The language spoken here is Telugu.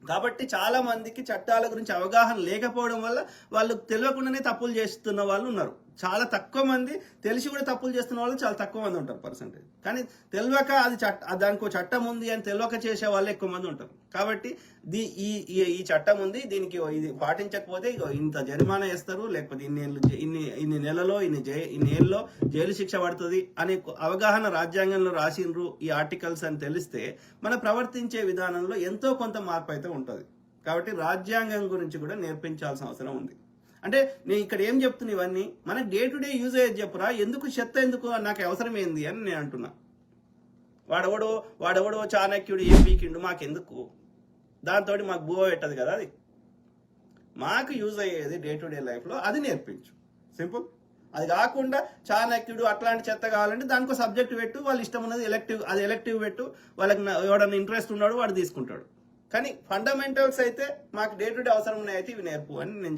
కాబట్టి చాలా మందికి చట్టాల గురించి అవగాహన లేకపోవడం వల్ల వాళ్ళు తెలియకుండానే తప్పులు చేస్తున్న వాళ్ళు ఉన్నారు. చాలా తక్కువ మంది తెలిసి కూడా తప్పులు చేస్తున్న వాళ్ళు చాలా తక్కువ మంది ఉంటారు పర్సెంటేజ్. కానీ తెలియక అది దానికి ఒక చట్టం ఉంది అని తెలియక చేసే వాళ్ళు ఎక్కువ మంది ఉంటారు. కాబట్టి ఈ చట్టం ఉంది, దీనికి ఇది పాటించకపోతే ఇంత జరిమానా వేస్తారు, లేకపోతే ఇన్ని నెలలో ఇన్ని ఏళ్ళలో జైలు శిక్ష పడుతుంది అనే అవగాహన రాజ్యాంగంలో రాసిండ్రు ఈ ఆర్టికల్స్ అని తెలిస్తే మన ప్రవర్తించే విధానంలో ఎంతో కొంత మార్పు అయితే ఉంటుంది. కాబట్టి రాజ్యాంగం గురించి కూడా నేర్పించాల్సిన అవసరం ఉంది. అంటే నేను ఇక్కడ ఏం చెప్తున్నా, ఇవన్నీ మనకి డే టు డే యూజ్ అయ్యేది చెప్పురా, ఎందుకు చెత్త ఎందుకు నాకు అవసరం ఏంది అని నేను అంటున్నా. వాడెవడో చాణక్యుడు ఏం పీకిండు మాకెందుకు, దాంతో మాకు బువ పెట్టదు కదా. అది మాకు యూజ్ అయ్యేది డే టు డే లైఫ్లో అది నేర్పించు, సింపుల్. అది కాకుండా చాణక్యుడు అట్లాంటి చెత్త కావాలంటే దానికో సబ్జెక్ట్ పెట్టు, వాళ్ళు ఇష్టం ఉన్నది ఎలెక్టివ్ పెట్టు, వాళ్ళకి ఎవడన్నా ఇంట్రెస్ట్ ఉన్నాడు వాడు తీసుకుంటాడు. కానీ ఫండమెంటల్స్ అయితే మాకు డే టు డే అవసరం ఉన్నాయి అయితే ఇవి నేర్పు అని నేను